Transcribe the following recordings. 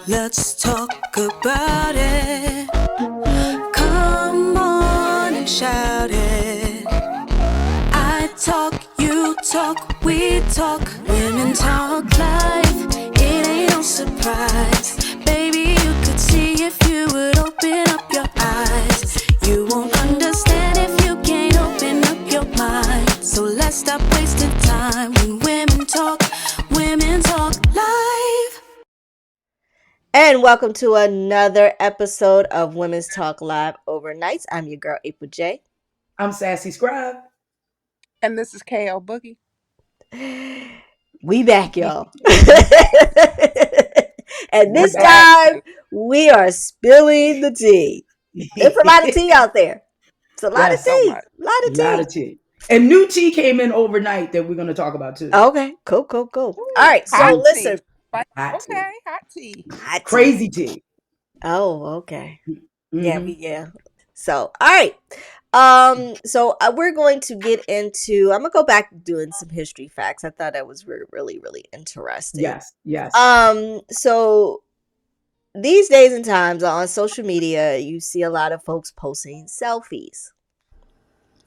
Let's talk about it. Come on and shout it. I talk, you talk, we talk. Women talk life. It ain't no surprise. Baby, you could see if you would open up your eyes. You won't understand if you can't open up your mind. So let's stop wasting time when women talk live. And welcome to another episode of Women's Talk Live Overnights. I'm your girl, April J. I'm SassyScribe. And this is Elle Boogie. We back, y'all. And We're this back. time, we are spilling the tea. It's a lot of tea out there. It's a lot Yes, of so tea. much. A lot of tea. lot of tea. And new tea came in overnight that we're going to talk about too. Okay, cool. All right, so Hot listen. tea. Like, Hot tea. okay, hot tea. Hot tea. Crazy tea. Oh, okay. Mm-hmm. Yeah. So, all right. We're going to get into, I'm going to go back to doing some history facts. I thought that was really, really interesting. Yes. So these days and times on social media, you see a lot of folks posting selfies.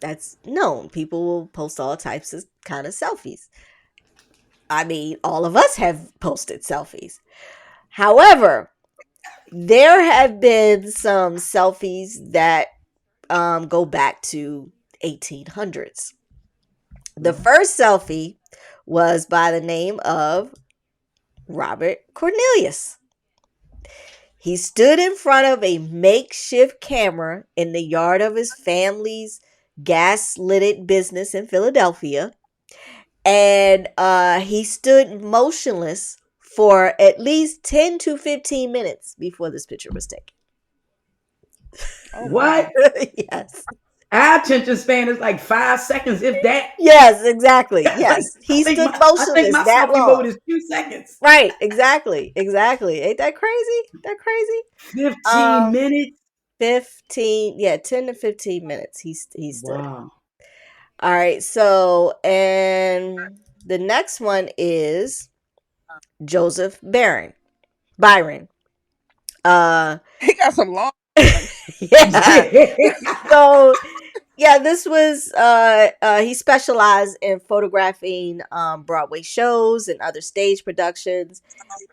That's known. People will post all types of kind of selfies. I mean, all of us have posted selfies. However, there have been some selfies that go back to 1800s. The first selfie was by the name of Robert Cornelius. He stood in front of a makeshift camera in the yard of his family's gas-lit business in Philadelphia, and he stood motionless for at least 10 to 15 minutes before this picture was taken. Oh, What? Yes. Our attention span is like 5 seconds, if that. Yes, exactly. Yes. He stood I think motionless my that selfie long. mode is 2 seconds. Right, exactly. Ain't that crazy? 15 minutes. 10 to 15 minutes he stood. Wow. All right, so, and the next one is Joseph Byron. he got some long. Yeah. So, yeah, this was he specialized in photographing Broadway shows and other stage productions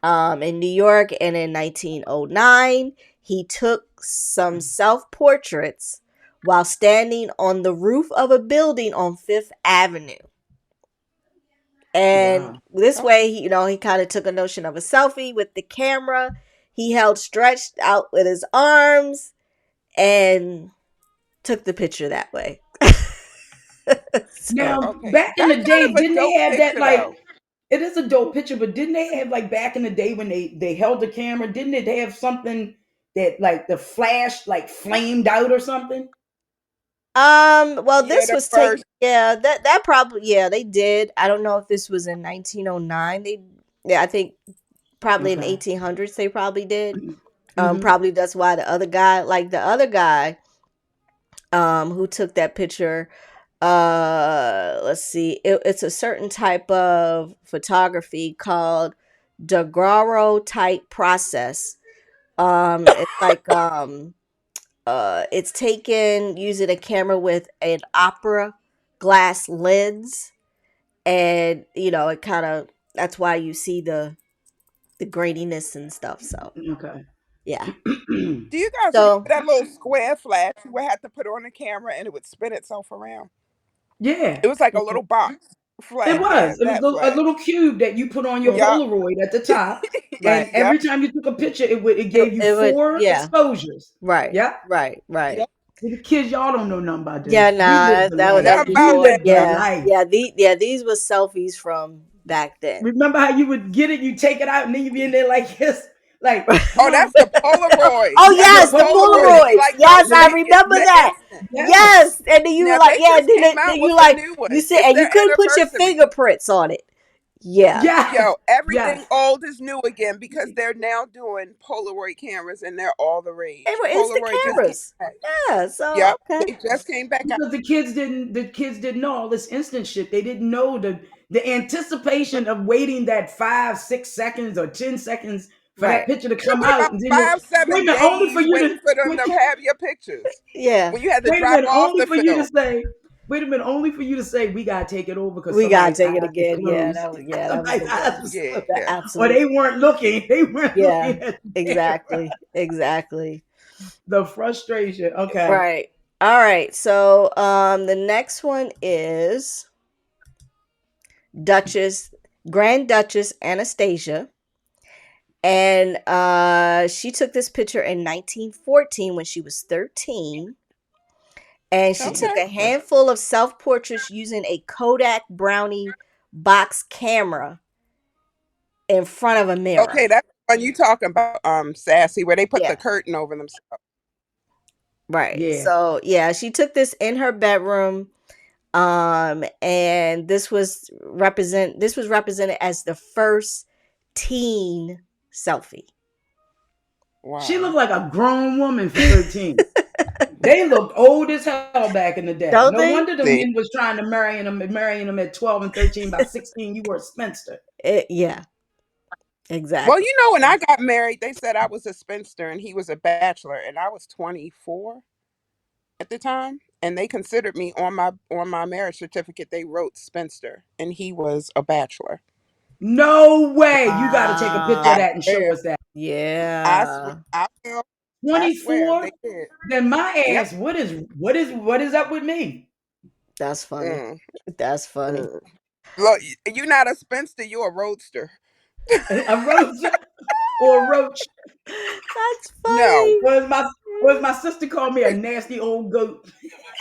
in New York. And in 1909, he took some self-portraits while standing on the roof of a building on Fifth Avenue. And this way, he kind of took a notion of a selfie with the camera. He held stretched out with his arms and took the picture that way. Now, back in the day, didn't they have that like? It is a dope picture, but didn't they have like back in the day when they held the camera? Didn't it have something that like the flash like flamed out or something? Well, this was taken. Yeah, that probably. Yeah, they did. I don't know if this was in 1909. I think probably in 1800s they probably did. Probably that's why the other guy, who took that picture. Let's see. It's a certain type of photography called daguerreotype process. It's like it's taken using a camera with an opera glass lens, and it kind of, that's why you see the graininess and stuff. So yeah. Do you guys remember that little square flash you would have to put on the camera and it would spin itself around? Yeah. It was like a little box flash. It was. It was a little cube that you put on your Polaroid at the top. And every time you took a picture, it gave you 4 exposures. Right. Yeah. Right. Yep. The kids, y'all don't know nothing about this. Yeah, nah, that was before. These were selfies from back then. Remember how you would get it, you take it out, and then you be in there like this, like oh, that's the Polaroid. Oh yes, the Polaroid. Like, yes, I remember that. Yes, and then you were like, yeah, then you like you said, and you couldn't put your fingerprints on it. Yeah. Yo, everything old is new again because they're now doing Polaroid cameras and they're all the rage. They were instant cameras. Yeah, so they just came back because the kids didn't know all this instant shit. They didn't know the anticipation of waiting that 5, 6 seconds or 10 seconds for that Right. picture to It took come me out, about and then five, wait a seven minute, only for days you waiting to for them wait, to have your pictures Yeah. when you had to wait a drop minute, off only the for you to film. say, wait a minute, only for you to say we gotta take it over because We gotta somebody's take it eyes were again. closed. That was Somebody's the eyes worst. was Yeah. closed. The Or absolute. they weren't looking. They weren't Yeah. looking at the camera. Exactly. The frustration. Okay. Right. All right. So the next one is Duchess, Grand Duchess Anastasia. And she took this picture in 1914 when she was 13. And she took Okay. a handful of self-portraits using a Kodak Brownie box camera in front of a mirror. Okay, that's when you talking about Sassy, where they put Yeah. the curtain over themselves. Right. Yeah. So yeah, she took this in her bedroom. And this was represented as the first teen selfie. She looked Wow. like a grown woman for 13. They looked old as hell back in the day. Don't No they? wonder the See. men was trying to marrying them at 12 and 13. By 16, you were a spinster. Yeah, Well, exactly. you know, when I got married, they said I was a spinster and he was a bachelor, and I was 24 at the time, and they considered me on my marriage certificate. They wrote spinster, and he was a bachelor. No way. You got to take a picture of I Wow. that and show swear, us that. Yeah. I will, I swear 24? they did. Then my Yep. ass, what is up with me? That's funny. Mm, That's funny. mm. Look, you're not a spinster. You're a roadster. A roach or a roach. That's No. funny. Was my sister called me a nasty old goat.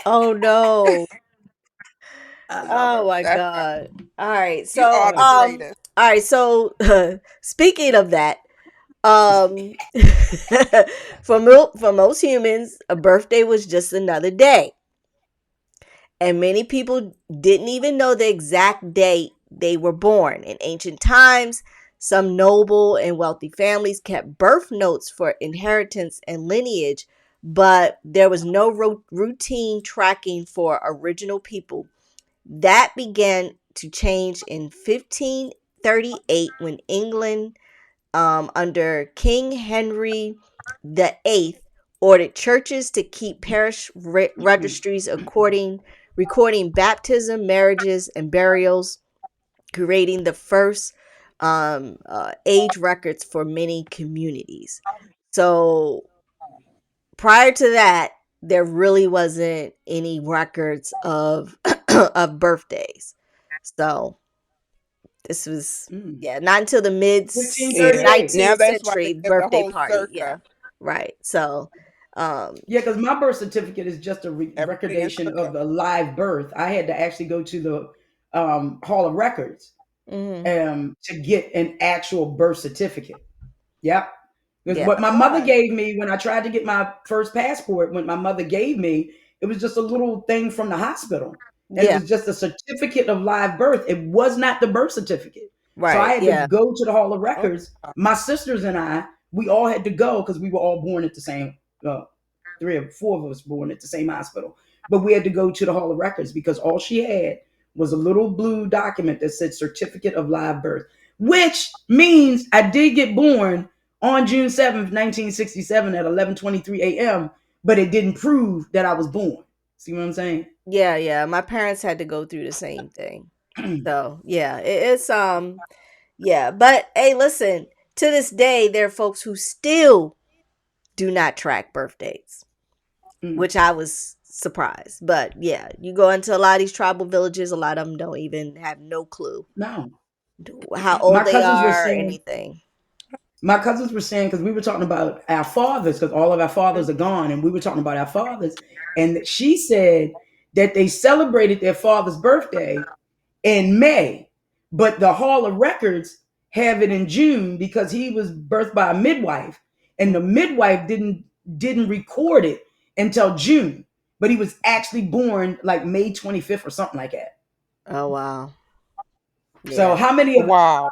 Oh no. I love Oh her. my That's god. All right. you So are the greatest. all right, so speaking of that, um for most humans, a birthday was just another day. And many people didn't even know the exact date they were born. In ancient times, some noble and wealthy families kept birth notes for inheritance and lineage, but there was no routine tracking for original people. That began to change in 1538 when England, under King Henry VIII, ordered churches to keep parish registries recording baptism, marriages, and burials, creating the first age records for many communities. So prior to that, there really wasn't any records of of birthdays. So this was, Mm. yeah, not until the mid Yeah. 1538. Now 19th that's why they century did the birthday whole party. Yeah, circa. right. So, um, Yeah, because my birth certificate is just a Everybody in recordation circa. of the live birth. I had to actually go to the Hall of Records mhm. to get an actual birth certificate. Yep. Because Yeah, what my mother Why? gave me when I tried to get my first passport, what my mother gave me, it was just a little thing from the hospital. And it yeah, was just a certificate of live birth. It was not the birth certificate. So I right. had to Yeah, go to the Hall of Oh, Records. My sisters and I, we all had to go because we were all born at the same, three or four of us born at the same hospital. But we had to go to the Hall of Records because all she had was a little blue document that said certificate of live birth, which means I did get born on June 7th, 1967 at 11:23 a.m., but it didn't prove that I was born. See what I'm saying? yeah. My parents had to go through the same thing. So yeah, it's yeah. But hey, listen. To this day, there are folks who still do not track birthdays, Mm. which I was surprised. But yeah, you go into a lot of these tribal villages, a lot of them don't even have no clue No. how My old they cousins were are or saying, anything. because we were talking about our fathers, because all of our fathers are gone, and we were talking about our fathers. And she said that they celebrated their father's birthday in May, but the Hall of Records have it in June because he was birthed by a midwife, and the midwife didn't record it until June, but he was actually born like May 25th or something like that. Oh wow. So Yeah. wow.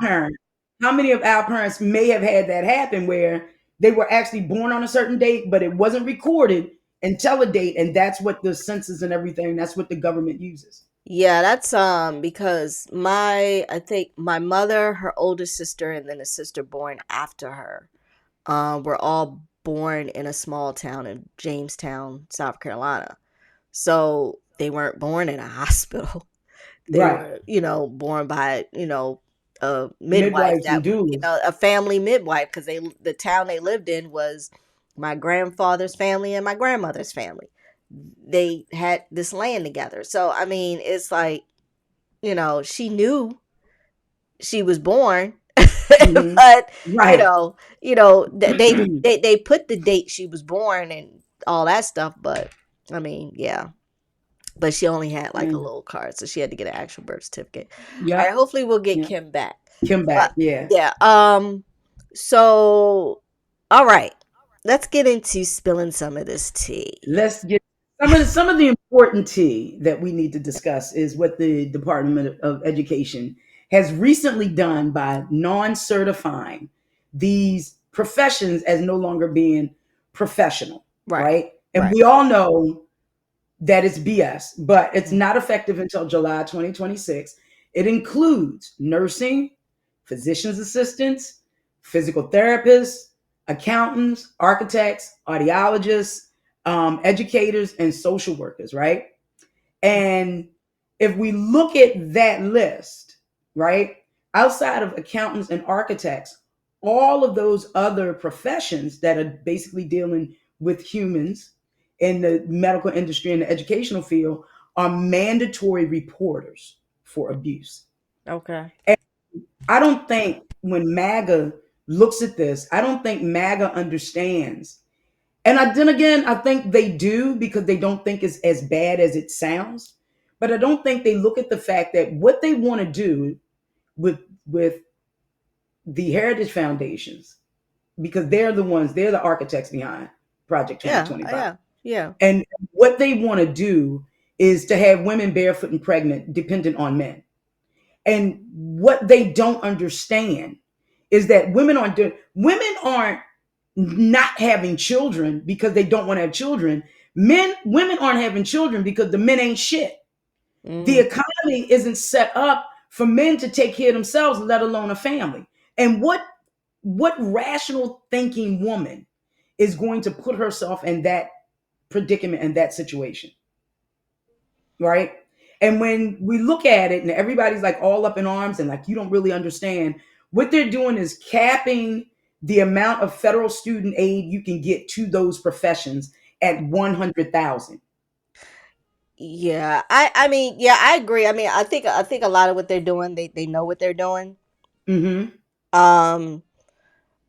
how many of our parents may have had that happen where they were actually born on a certain date, but it wasn't recorded until a date, and that's what the census and everything, that's what the government uses. Yeah, that's because I think my mother, her older sister, and then a sister born after her. were all born in a small town in Jamestown, South Carolina. So they weren't born in a hospital. They Right. were, born by, a midwife Midwives that, and doulas. a family midwife, because the town they lived in was my grandfather's family and my grandmother's family. They had this land together. So, I mean, it's like, she knew she was born, Hmm. but, Right. they put the date she was born and all that stuff. But, I mean, yeah. But she only had like a Yeah. little card, so she had to get an actual birth certificate. All right, Yep. hopefully we'll get Yep. Kim back. Kim But back. Yeah. yeah, so all right, let's get into spilling some of this tea. Let's get some of the important tea that we need to discuss is what the Department of Education has recently done by non-certifying these professions as no longer being professional, Right, right? And right. we all know that it's BS, but it's not effective until July 2026. It includes nursing, physician's assistants, physical therapists, accountants, architects, audiologists, educators, and social workers, right? And if we look at that list, right, outside of accountants and architects, all of those other professions that are basically dealing with humans in the medical industry and the educational field are mandatory reporters for abuse. Okay. And I don't think when MAGA looks at this, I don't think MAGA understands. And then again, I think they do because they don't think it's as bad as it sounds. But I don't think they look at the fact that what they want to do with with the heritage foundations, because they're the architects behind Project Yeah, 2025. yeah, yeah. And what they want to do is to have women barefoot and pregnant dependent on men. And what they don't understand is that women aren't not having children because they don't want to have children. Women aren't having children because the men ain't shit. The Mm-hmm. economy isn't set up for men to take care of themselves, let alone a family. And what rational thinking woman is going to put herself in that predicament and that situation? Right? And when we look at it and everybody's like all up in arms and like you don't really understand, what they're doing is capping the amount of federal student aid you can get to those professions at 100,000. Yeah, I mean, yeah, I agree. I mean, I think a lot of what they're doing, they know what they're doing. Mhm. Um,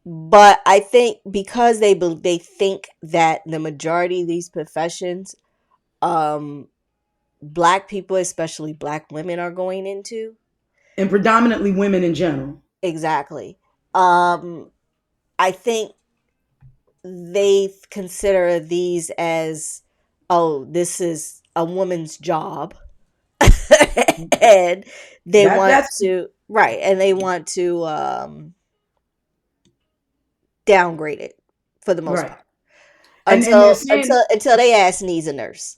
but I think because they think that the majority of these professions, um, black people, especially black women, are going into. And predominantly women in general. Exactly. Um, I think they consider these as, oh, this is a woman's job. And they want That's to, right, and they want to downgrade it for the most right. part And they're saying until they ass needs a nurse.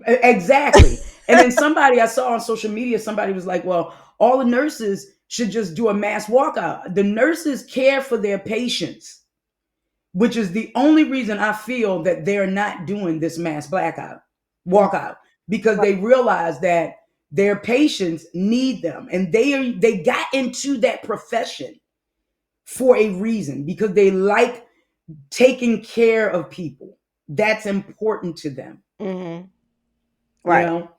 exactly. And then somebody I saw on social media, somebody was like, well, all the nurses should just do a mass walkout. The nurses care for their patients, which is the only reason I feel that they're not doing this mass blackout, Mm, walkout, because right. they realize that their patients need them. And they got into that profession for a reason because they like taking care of people. That's important to them, Mm-hmm. you Right. know?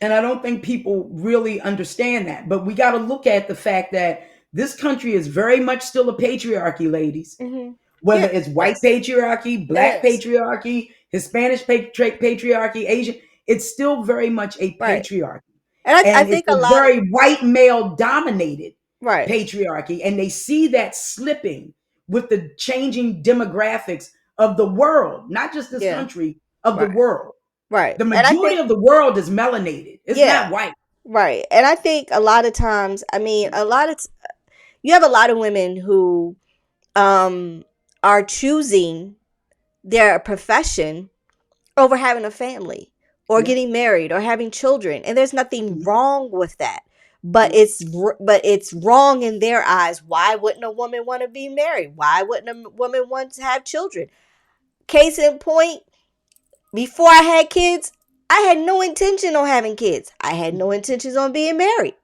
And I don't think people really understand that. But we got to look at the fact that this country is very much still a patriarchy, ladies. Mm-hmm. Whether Yeah. it's white Yes, patriarchy, black it is. patriarchy, Hispanic patriarchy, Asian, it's still very much a Right. patriarchy. And I And it's think a a lot of, very white male dominated right. patriarchy. And they see that slipping with the changing demographics of the world, not just this Yeah. country, of the Right. world. Right. The And I majority think, of the world is melanated. It's yeah. not white. Right. And I think a lot of times, I mean, you have a lot of women who um are choosing their profession over having a family or Yeah. getting married or having children, and there's nothing Mhm. wrong with that. but it's wrong in their eyes. Why wouldn't a woman want to be married? Why wouldn't a woman want to have children? Case in point, before I had kids, I had no intention on having kids. I had no intentions on being married.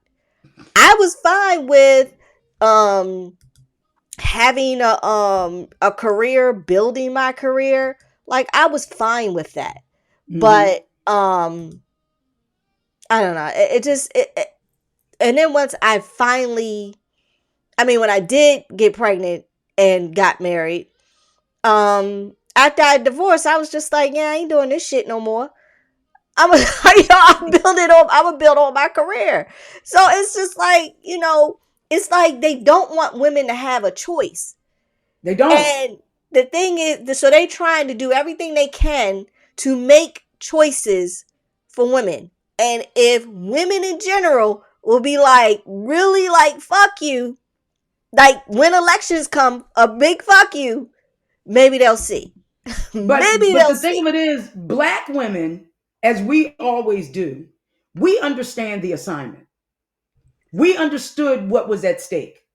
I was fine with um having a career, building my career. Like I was fine with that. But I don't know. And then once I finally, I mean, when I did get pregnant and got married, after I divorced, I was just like, yeah, I ain't doing this shit no more. I'm, I'm building on. I'm gonna build on my career. So it's just like, it's like they don't want women to have a choice. They don't. And the thing is, so they trying to do everything they can to make choices for women. And if women in general will be like, really like, fuck you, like when elections come, a big fuck you, maybe they'll see. Maybe But they'll the thing see. of it is, black women, as we always do, we understand the assignment. We understood what was at stake.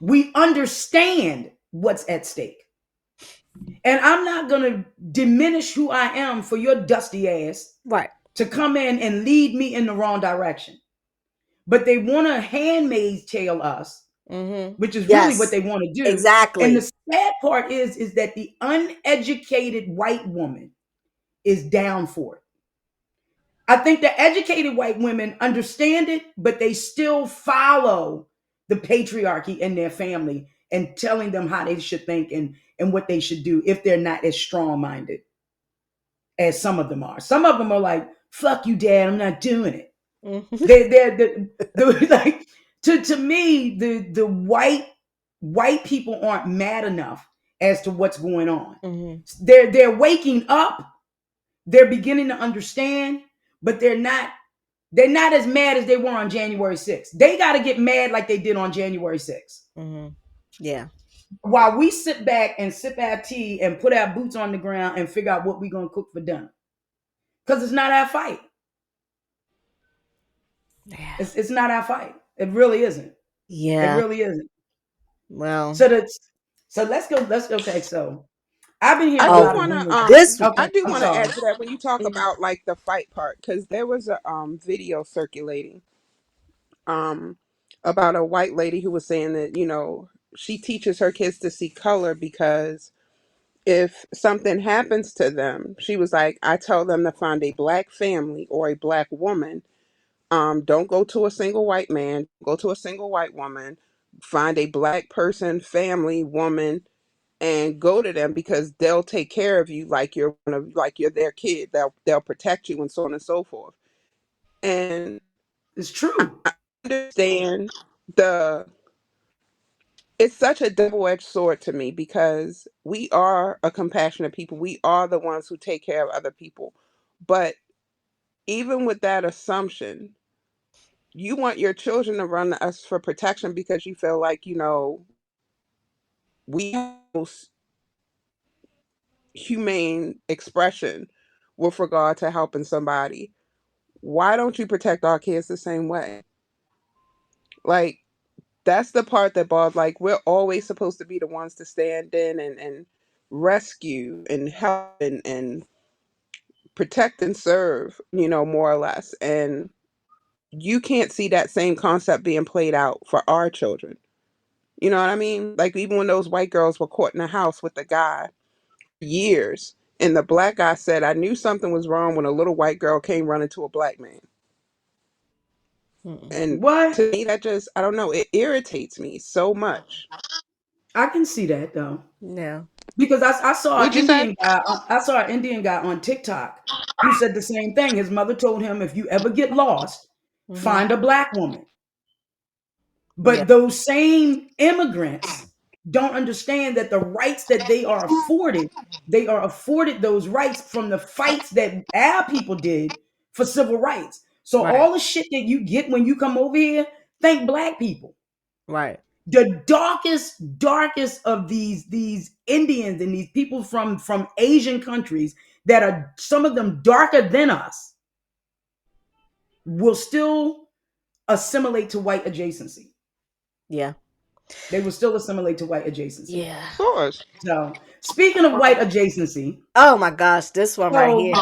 We understand what's at stake. And I'm not going to diminish who I am for your dusty ass Right. to come in and lead me in the wrong direction. But they want to handmaid's tale us, which is really what Yes, they want to do. And exactly. the sad part is that the uneducated white woman is down for it. I think the educated white women understand it, but they still follow the patriarchy in their family and telling them how they should think and what they should do if they're not as strong-minded as some of them are. Some of them are like, fuck you, dad, I'm not doing it. They're the like to me, the white people aren't mad enough as to what's going on. They're waking up, they're beginning to understand, but they're not as mad as they were on January 6th. They got to get mad like they did on January 6th. Yeah. While we sit back and sip our tea and put our boots on the ground and figure out what we're going to cook for dinner. Because it's not our fight. Yeah. It's not our fight. It really isn't. It Yeah. really isn't. Well. So let's go. Okay, so I've been hearing I a do lot of want to rumors. This. Okay, I do I'm want to add sorry. to that when you talk about like the fight part, because there was a video circulating um about a white lady who was saying that, she teaches her kids to see color because if something happens to them, she was like, I tell them to find a black family or a black woman. Don't go to a single white man, go to a single white woman, find a black person, family, woman, and go to them because they'll take care of you like you're like you're their kid. They'll protect you and so on and so forth. And It's I true. understand the it's such a double-edged sword to me because we are a compassionate people. We are the ones who take care of other people. But even with that assumption, you want your children to run to us for protection because you feel like, we have most humane expression with regard to helping somebody. Why don't you protect our kids the same way? Like, that's the part that bothers, like, we're always supposed to be the ones to stand in and rescue and help and protect and serve, more or less. And you can't see that same concept being played out for our children. You know what I mean? Like, even when those white girls were caught in a house with the guy for years, and the black guy said, I knew something was wrong when a little white girl came running to a black man. And What? to me, that just, I don't know, it irritates me so much. I can see that though. Yeah. Because I saw an What'd you say? Indian guy. I saw an Indian guy on TikTok who said the same thing. His mother told him, if you ever get lost, find a black woman. Yeah. But those same immigrants don't understand that the rights that they are afforded those rights from the fights that our people did for civil rights. So Right. all the shit that you get when you come over here, thank black people. Right. The darkest of these Indians and these people from Asian countries that are some of them darker than us will still assimilate to white adjacency. Yeah. They will still assimilate to white adjacency. Yeah. Of course. So, speaking of white adjacency, Oh my gosh, this one right so here.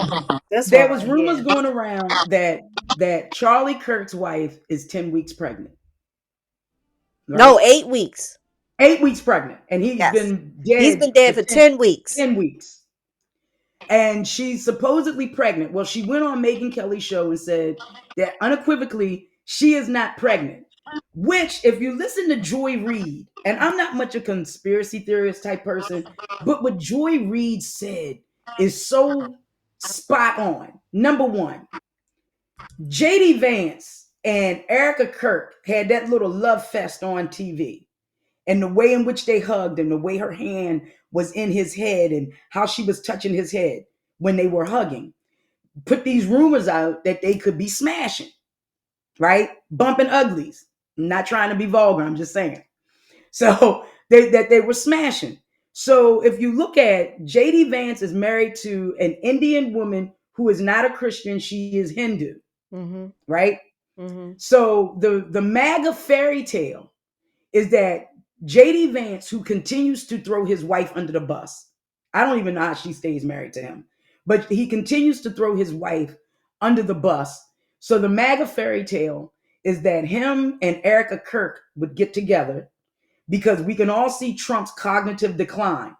This one there was right rumors here. going around that Charlie Kirk's wife is 10 weeks pregnant. No, Right? 8 weeks. 8 weeks pregnant, and he's Yes. been He's dead been dead for for 10 weeks. 10 weeks. And she's supposedly pregnant. Well, she went on Megyn Kelly's show and said that unequivocally she is not pregnant. Which, if you listen to Joy Reid, and I'm not much a conspiracy theorist type person, but what Joy Reid said is so spot on. Number one, JD Vance and Erica Kirk had that little love fest on TV. And the way in which they hugged and the way her hand was in his head and how she was touching his head when they were hugging put these rumors out that they could be smashing, right? Bumping uglies. I'm not trying to be vulgar, I'm just saying. So that they were smashing. So if you look at JD Vance is married to an Indian woman who is not a Christian, she is Hindu, Mm-hmm. right? Mm-hmm. So the MAGA fairy tale is that JD Vance, who continues to throw his wife under the bus, I don't even know how she stays married to him, but he continues to throw his wife under the bus. So the MAGA fairy tale is that him and Erica Kirk would get together because we can all see Trump's cognitive decline.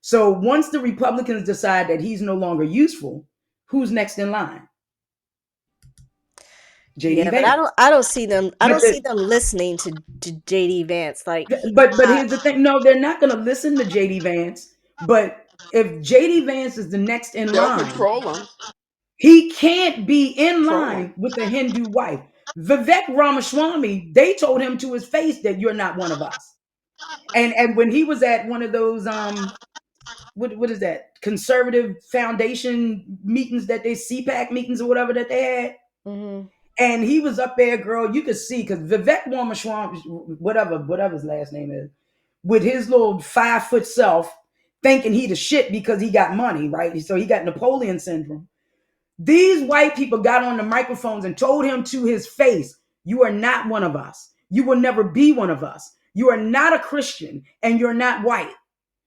So once the Republicans decide that he's no longer useful, who's next in line? JD Yeah, but Vance. I don't see them. I But don't see them listening to JD Vance. Like, but here's the thing. No, they're not going to listen to JD Vance. But if JD Vance is the next in They'll line, control them. he can't be in Control line them. with a Hindu wife. Vivek Ramaswamy, they told him to his face that you're not one of us. And when he was at one of those what is that, conservative foundation meetings, that they CPAC meetings or whatever that they had, mm-hmm. and he was up there, girl, you could see, because Vivek Ramaswamy, whatever his last name is, with his little 5 foot self, thinking he the shit because he got money, right? So he got Napoleon syndrome. These white people got on the microphones and told him to his face, you are not one of us. You will never be one of us. You are not a Christian and you're not white.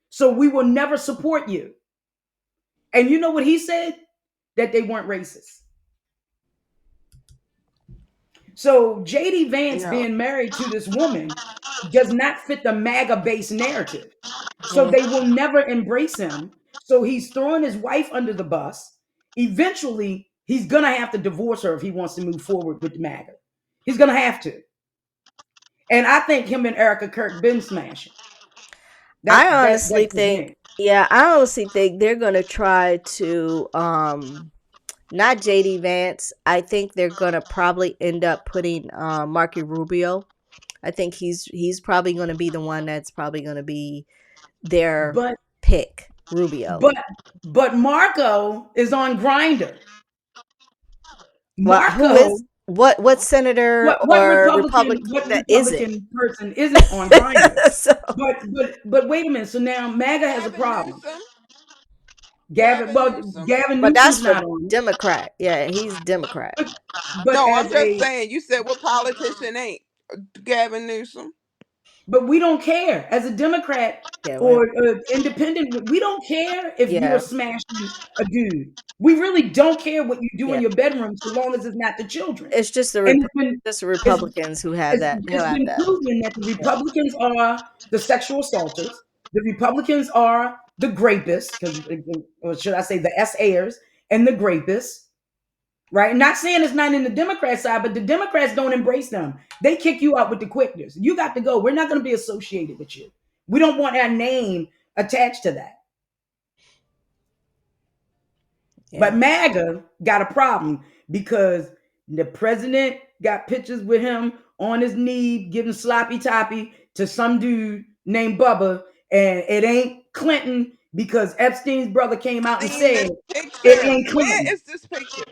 So we will never support you. And you know what he said? That they weren't racist. So JD Vance being married to this woman does not fit the MAGA based narrative. So they will never embrace him. So he's throwing his wife under the bus. Eventually, he's going to have to divorce her if he wants to move forward with MAGA. He's going to have to. And I think him and Erica Kirk been smashing. I honestly think they're going to try to not JD Vance. I think they're going to probably end up putting Marco Rubio. I think he's probably going to be the one that's probably going to be their pick, Rubio. But Marco is on Grindr. Marco, what senator what or Republican person isn't on Grindr? But wait a minute. So now MAGA has a problem. Gavin Newsom. But that's not for on. Democrat. Yeah, he's Democrat. But no, I'm just saying. You said what politician ain't Gavin Newsom? But we don't care as a Democrat or independent. We don't care if you are smashing a dude. We really don't care what you do in your bedroom, so long as it's not the children. It's just the Republicans who have that. It's been proven that the Republicans are the sexual assaulters. The Republicans are the grapists, or should I say the SAers and the grapists. Right? Not saying it's not in the Democrat side, but the Democrats don't embrace them. They kick you out with the quickness. You got to go. We're not going to be associated with you. We don't want our name attached to that. Yeah. But MAGA got a problem because the president got pictures with him on his knee giving sloppy toppy to some dude named Bubba, and it ain't Clinton because Epstein's brother came out and said it ain't Clinton. Where is this picture?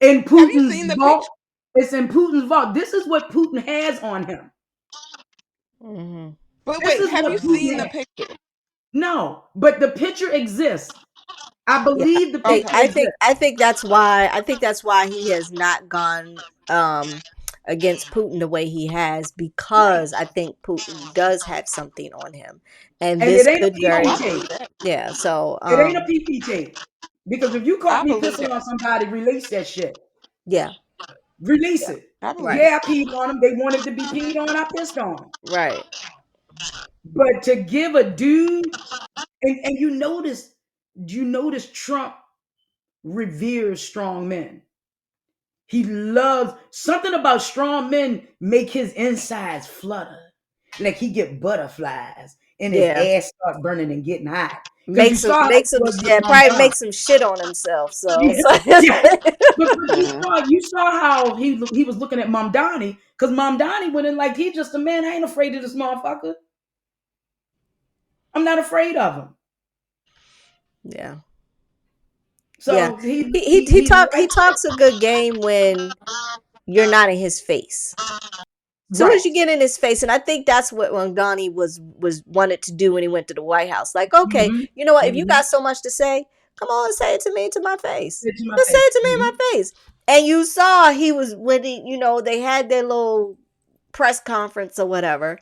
In Putin's vault. It's in Putin's vault. This is what Putin has on him. Mm-hmm. But wait, have you seen the picture? No, but the picture exists. I believe the picture exists. I think that's why he has not gone against Putin the way he has, because I think Putin does have something on him, and And it this ain't a could Oh, very PP I tape. believe that. yeah. So It ain't a PP tape. Because if you caught I me believe pissing on that. somebody, release that shit. yeah, Release yeah, it. I believe right, Yeah, I peed on them. They wanted to be peed on. I pissed on them. right, But to give a dude, and you notice Trump reveres strong men. He loves something about strong men make his insides flutter. Like he get butterflies and his yeah. ass start burning and getting hot. Because you Makes him, saw how he makes him, was with yeah, probably Mondana. makes him shit on himself. So, Yeah, so yeah. But you that. saw you saw how he was looking at Mamdani, because Mamdani went in like he just a man. I ain't afraid of this motherfucker. I'm not afraid of him. yeah, yeah. So he He he he, he he talk he likes that. talks a good game when you're not in his face. Soon as Right. you get in his face, and I think that's what Rangani was wanted to do when he went to the White House. Like, okay, Mm-hmm. you know what? If you Mm-hmm. got so much to say, come on and say it to me to my face. To my Just say face. it to me in Mm-hmm. my face. And you saw he was when they had their little press conference or whatever.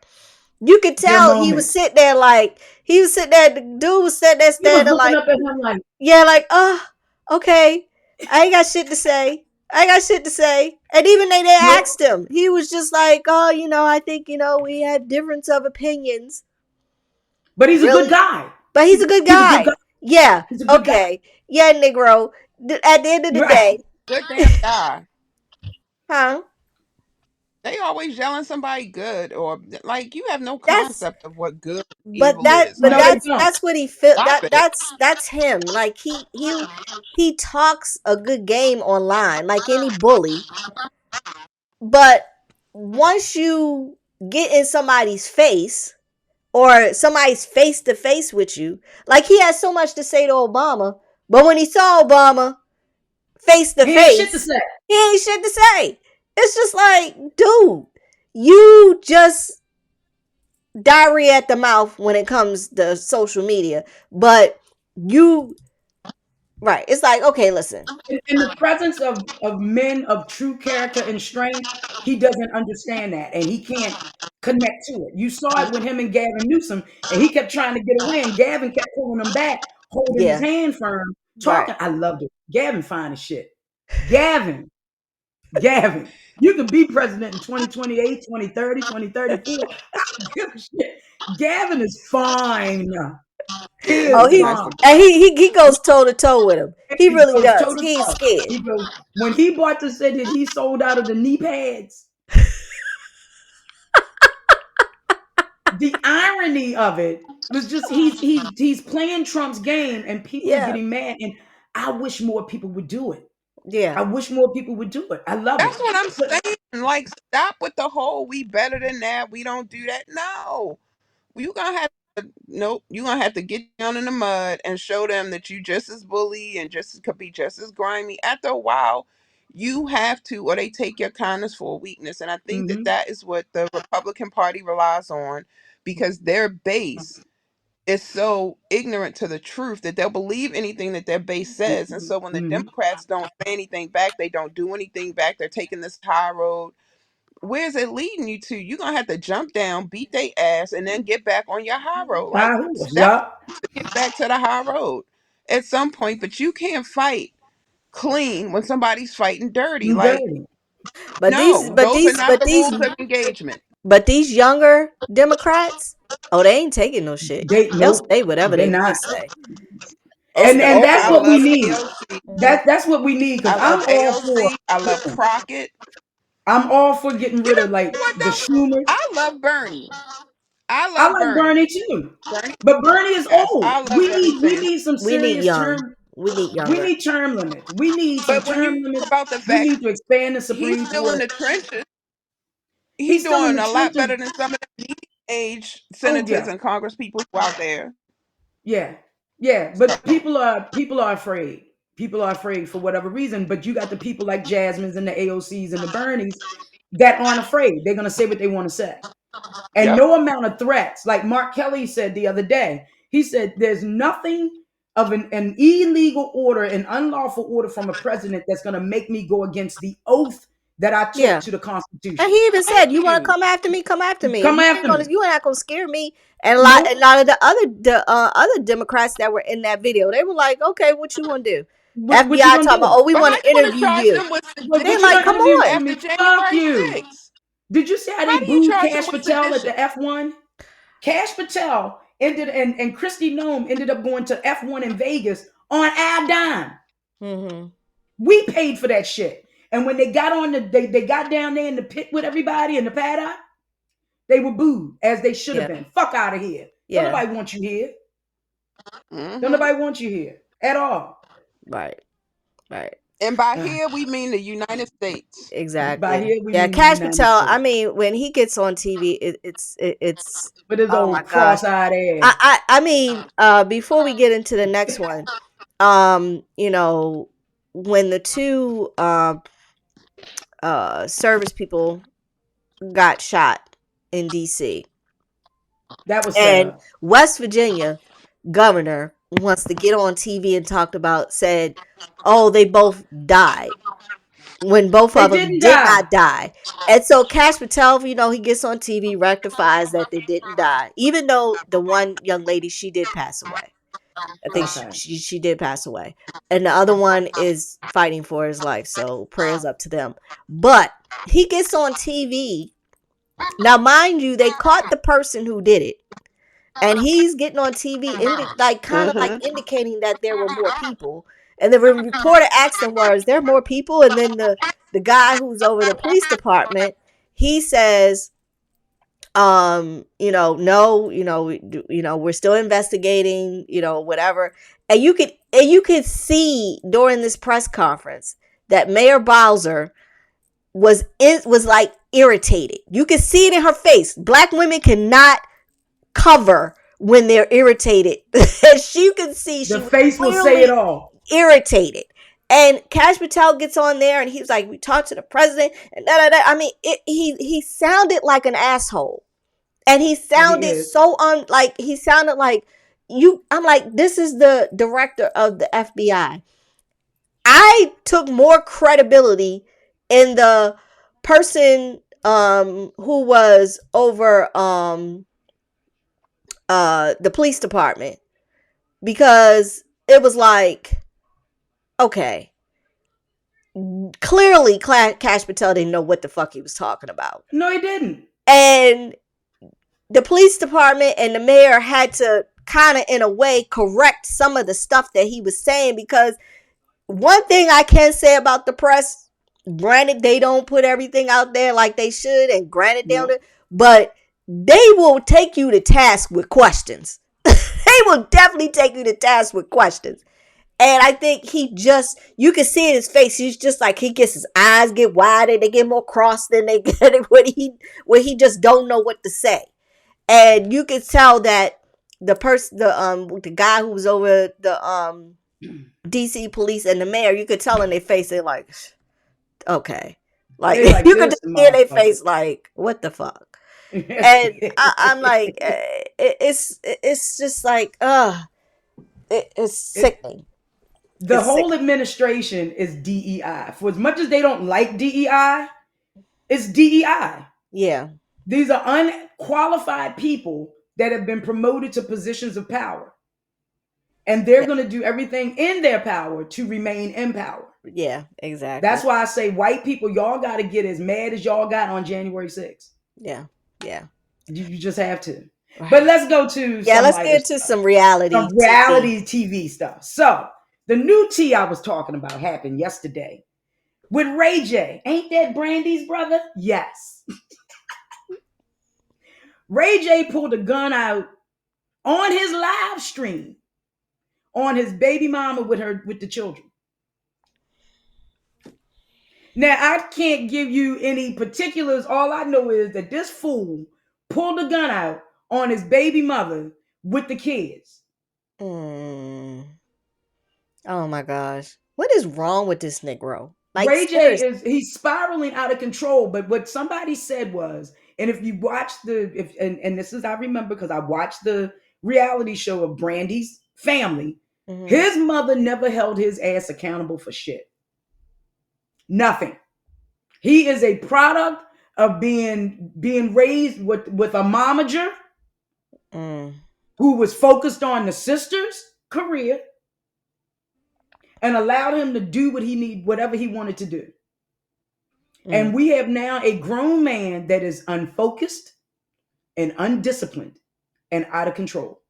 You could Their tell he was moment. sitting there like he was sitting there. The dude was sitting there He was standing looking like, up at him like, yeah, like, okay. I ain't got shit to say. I ain't got shit to say. And even they nope. asked him, he was just like, oh, I think, we have difference of opinions. But he's a good Really? guy. But he's a good He's a good guy. guy. Yeah. He's a good guy. Okay. Yeah, Negro. At the end of the Right. day, Good damn guy. huh? They always yelling somebody good, or like you have no That's concept of what good but evil that is. but No, Like, they that's don't. that's what he feel stop that it. that's him. Like he talks a good game online, like any bully. But once you get in somebody's face, or somebody's face to face with you, like he has so much to say to Obama, but when he saw Obama face to He ain't shit to face, say. he ain't shit to say. It's just like, dude, you just diarrhea at the mouth when it comes to social media, but you right. It's like, okay, listen. In the presence of men of true character and strength, he doesn't understand that and he can't connect to it. You saw it with him and Gavin Newsom, and he kept trying to get away, and Gavin kept pulling him back, holding his Yeah, hand firm, right. talking. I loved it. Gavin fine as shit. Gavin, Gavin, you could be president in 2028, 2030, 2034. I don't give a shit. Gavin is fine. He Oh, is He's a he nice fine. looking and guy. he goes toe to toe with him. He He really goes toe does. to He ain't toe. scared. He goes, when he bought to say that he sold out of the knee pads, the irony of it was just he's playing Trump's game and people are Yeah, getting mad. And I wish more people would do it. yeah, I wish more people would do it. I love That's it. what I'm But saying. Like, stop with the whole "we better than that." We don't do that. No, you gonna have to. Nope, you gonna have to get down in the mud and show them that you just as bully and just could be just as grimy. After a while, you have to, or they take your kindness for a weakness. And I think that mhm, that is what the Republican Party relies on, because their base is so ignorant to the truth that they'll believe anything that their base says. And so when the mhm. Democrats don't say anything back, they don't do anything back. They're taking this high road. Where's it leading you to? You're gonna have to jump down, beat their ass, and then get back on your high road. Like, High horse, step yup. to get back to the high road at some point. But you can't fight clean when somebody's fighting dirty. I'm Like, dirty. but these, no, but those are these, not but the these, rules of engagement. but these younger Democrats, oh, they ain't taking no shit. They They'll nope, say whatever they're they want to not. say. They'll And say that's I what whatever. we love need. AOC. That's what we need because I love I'm all for. AOC. I love Listen, Crockett. I'm all for getting You rid know of like what the though? Schumers. I love Bernie. I I love like Bernie. Bernie too, Bernie, but Bernie is yes, old. I love We Bernie need we Sanders. need some We need serious young. term. We need We younger. need term limits. We need some But when you term think limits. about the We fact need to expand the he's Supreme still in Court. the trenches, he He's still in doing the a lot trenches. better than some of the median age Oh senators yeah, and Congress people who out there. yeah, yeah. But So people are afraid. People are afraid for whatever reason. But you got the people like Jasmine's and the AOCs and the Bernies that aren't afraid. They're gonna say what they want to say. And yep. no amount of threats, like Mark Kelly said the other day, he said there's nothing of an illegal order, an unlawful order from a president that's going to make me go against the oath that I took Yeah. to the And Constitution. he even said, Thank "You want to you. come after me? Come after me. Come You after me. you're not gonna scare me." And Nope. a lot of the other Democrats that were in that video, they were like, "Okay, what you want to do?" What you FBI gonna talking about, do? "Oh, we But want how to you gonna interview charge you." them with They're What you like, gonna "Come sedition interview on." for after me? Fuck January you. 6th? Did you see how How they do you booed charge them Cash with Patel at sedition? the F1? Cash Patel ended and Christy Nome ended up going to F1 in Vegas on our dime. Mm-hmm. We paid for that shit. And when they got on they got down there in the pit with everybody in the paddock, they were booed as they should have Yeah. been. Fuck out of here. Don't Yeah. nobody want you here. Don't Hmm. nobody want you here at all. Right. Right. And by Uh, here we mean the United States. by Exactly. here we Yeah. mean the Cash United Patel. I States. mean, when he gets on TV, it's With his oh my old gosh. cross-eyed ass. I mean, before we get into the next one, you know, when the two service people got shot in DC, That was set and up. West Virginia governor wants to get on TV and said, "Oh, they both died," when both They of them didn't did die. not die. And so Cash Patel, he gets on TV, rectifies that they didn't die, even though the one young lady, she did pass away. I think Okay. she did pass away. And the other one is fighting for his life. So prayers up to them. But he gets on TV. Now, mind you, they caught the person who did it. And he's getting on TV, kind of like Hmm. indicating that there were more people. And the reporter asked him, "Is there more people?" And then the guy who's over the police department, he says, no, we're still investigating, whatever. And you could see during this press conference that Mayor Bowser was like irritated. You could see it in her face. Black women cannot cover when they're irritated. She could see she The was face will say it clearly all. irritated. And Cash Patel gets on there and he's like, "We talked to the president," and da da da. I mean, he sounded like an asshole. And he He sounded is. so he sounded like you. I'm like, this is the director of the FBI. I took more credibility in the person who was over the police department, because it was like, okay, clearly Cash Patel didn't know what the fuck he was talking about. No, he didn't. And the police department and the mayor had to kind of, in a way, correct some of the stuff that he was saying, because one thing I can say about the press, granted, they don't put everything out there like they should, and granted, they Nope. don't, but they will take you to task with questions. They will definitely take you to task with questions. And I think you can see in his face, he's just like, he gets his eyes get wider, they get more crossed than they get it when he just don't know what to say. And you could tell that the guy who was over the DC police and the mayor, you could tell in their face, they're like, okay, like, They like you could this just see in their motherfucker. face, like, what the fuck. And I'm like, it's just like, it's sickening. The It's whole sickening. administration is DEI. For as much as they don't like DEI, it's DEI. Yeah. These are unqualified people that have been promoted to positions of power. And they're Yeah. going to do everything in their power to remain in power. Yeah, exactly. That's why I say, white people, y'all got to get as mad as y'all got on January 6th. Yeah. Yeah. You just have to. Right. But let's go to let's get to some reality TV stuff. So the new tea I was talking about happened yesterday with Ray J. Ain't that Brandy's brother? Yes. Ray J pulled a gun out on his live stream on his baby mama with the children. Now, I can't give you any particulars. All I know is that this fool pulled a gun out on his baby mother with the kids. Mm. Oh my gosh. What is wrong with this Negro? Like, Ray seriously. J he's spiraling out of control. But what somebody said was, and if you watch and this is, I remember because I watched the reality show of Brandy's family, his mother never held his ass accountable for shit. Nothing. He is a product of being raised with a momager who was focused on the sister's career and allowed him to do whatever he wanted to do. And we have now a grown man that is unfocused and undisciplined and out of control,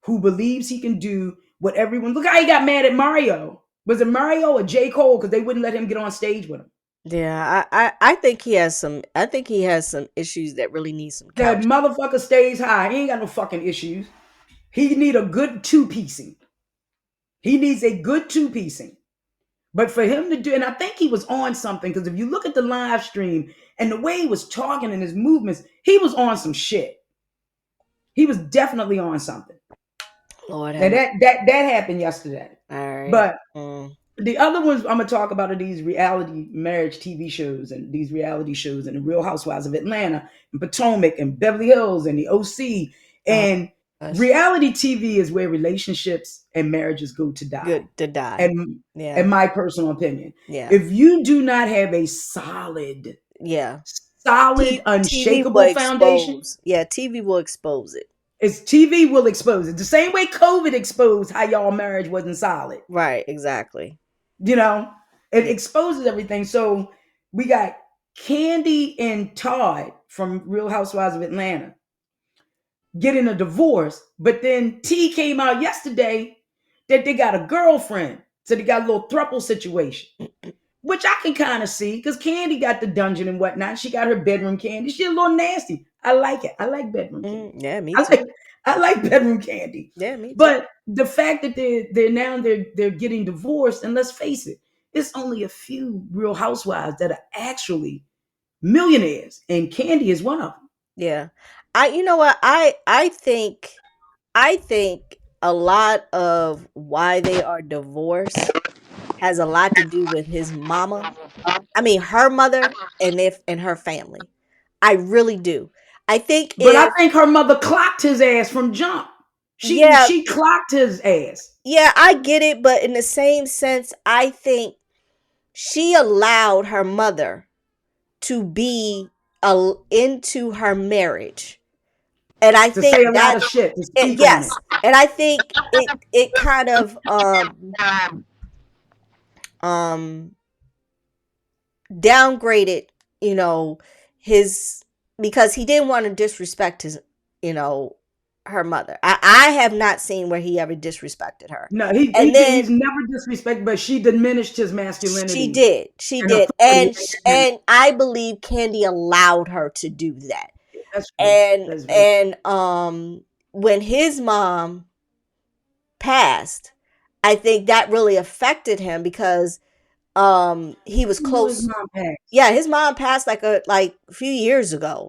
who believes he can do what everyone. Look how he got mad at Mario. Was it Mario or J. Cole? Because they wouldn't let him get on stage with him. Yeah, I think he has some. I think he has some issues that really need some That couch. motherfucker stays high. He ain't got no fucking issues. He need a good two-piecing. He needs a good two-piecing. But for him to do, and I think he was on something, because if you look at the live stream and the way he was talking and his movements, he was on some shit. He was definitely on something. Lord, and that happened yesterday. all right. But the other ones I'm gonna talk about are these reality marriage TV shows and these reality shows and the Real Housewives of Atlanta and Potomac and Beverly Hills and the OC. And reality TV is where relationships and marriages go to die. Good to die. And in my personal opinion, yeah, if you do not have a solid, unshakable foundation, TV will expose it. TV will expose it. The same way COVID exposed how y'all marriage wasn't solid. Right, exactly. You know, it exposes everything. So we got Candy and Todd from Real Housewives of Atlanta getting a divorce, but then T came out yesterday that they got a girlfriend. So they got a little throuple situation, which I can kind of see because Candy got the dungeon and whatnot. She got her bedroom candy. She's a little nasty. I like it. I like bedroom candy. Yeah, me too. I like bedroom candy. Yeah, me too. But the fact that they're getting divorced, and let's face it, it's only a few Real Housewives that are actually millionaires, and Candy is one of them. Yeah, you know what? I think a lot of why they are divorced has a lot to do with his mama. I mean, her mother and her family. I really do. I think, I think her mother clocked his ass from jump. She clocked his ass. Yeah, I get it, but in the same sense, I think she allowed her mother to be into her marriage, and I think say a lot of shit. Yes, and I think it kind of downgraded, his, because he didn't want to disrespect his, her mother. I have not seen where he ever disrespected her. No, he's never disrespected, but she diminished his masculinity. She did. And I believe Candy allowed her to do that. That's true. And when his mom passed, I think that really affected him because he was close. His mom passed like a few years ago,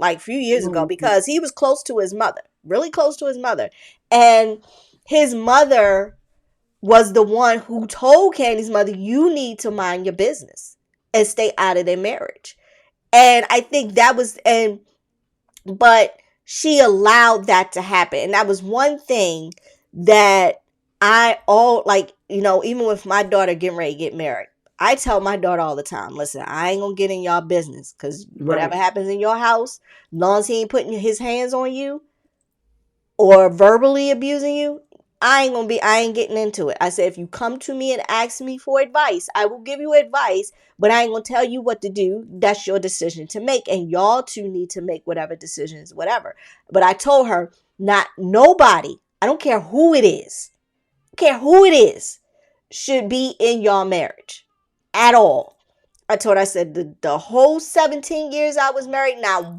because he was close to his mother, really close to his mother. And his mother was the one who told Candy's mother, you need to mind your business and stay out of their marriage. And I think that was, but she allowed that to happen. And that was one thing that even with my daughter getting ready to get married, I tell my daughter all the time, listen, I ain't gonna get in y'all business, because whatever happens in your house, as long as he ain't putting his hands on you or verbally abusing you, I ain't getting into it. I said, if you come to me and ask me for advice, I will give you advice, but I ain't gonna tell you what to do. That's your decision to make, and y'all two need to make whatever decisions, whatever. But I told her, not nobody, I don't care who it is, should be in your marriage at all. I told her, I said, the whole 17 years I was married, not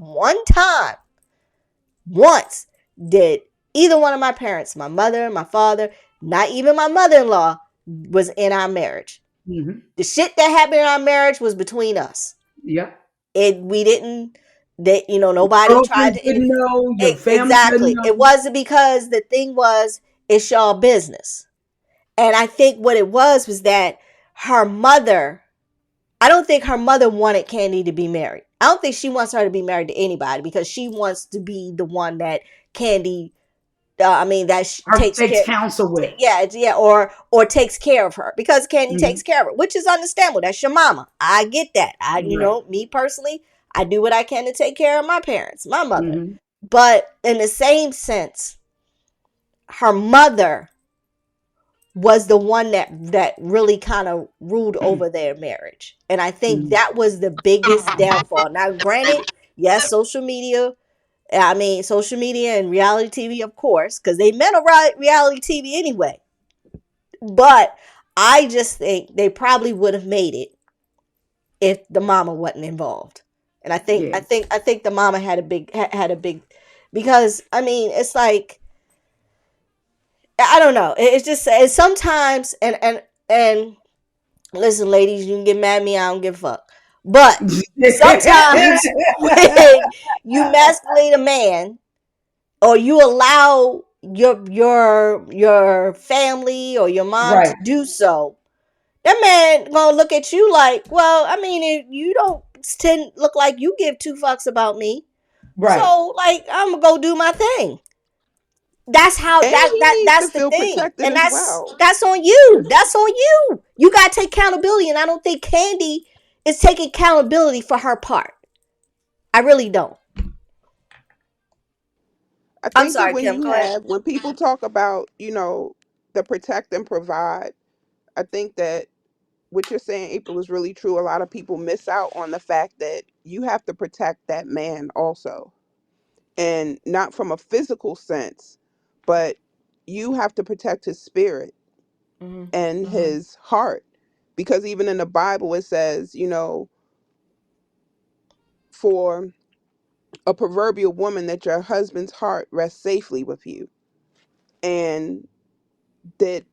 once did either one of my parents, my mother, my father, not even my mother-in-law, was in our marriage. Mm-hmm. The shit that happened in our marriage was between us. Yeah. We didn't, nobody tried to know. Your family exactly. didn't know. It wasn't, because the thing was, it's y'all business. And I think what it was that her mother, I don't think her mother wanted Candy to be married. I don't think she wants her to be married to anybody, because she wants to be the one that Candy takes takes care. counsel with. Yeah, or takes care of her, because Candy takes care of her, which is understandable. That's your mama. I get that. Right. Me personally, I do what I can to take care of my parents, my mother. Mm-hmm. But in the same sense, her mother was the one that really kind of ruled over their marriage. And I think that was the biggest downfall. Now, granted, yes, social media and reality TV, of course, because they meant a reality TV anyway. But I just think they probably would have made it if the mama wasn't involved. And Yeah. I think the mama had a big, because it's like, I don't know. It's just, sometimes, and listen, ladies, you can get mad at me. I don't give a fuck. But sometimes when you masculate a man, or you allow your family or your mom to Right. do so, that man gonna look at you like, well, if you don't look like you give two fucks about me, Right. so like I'm gonna go do my thing. That's how And he needs that's to the feel thing, protected and as well. that's on you. That's on you. You gotta take accountability, and I don't think Candy is taking accountability for her part. I really don't. I I'm think that sorry, Kim. Go ahead. when people talk about, the protect and provide, I think that what you're saying, April, is really true. A lot of people miss out on the fact that you have to protect that man also. And not from a physical sense, but you have to protect his spirit Mm-hmm. and his heart. Because even in the Bible, it says, for a proverbial woman, that your husband's heart rests safely with you. And that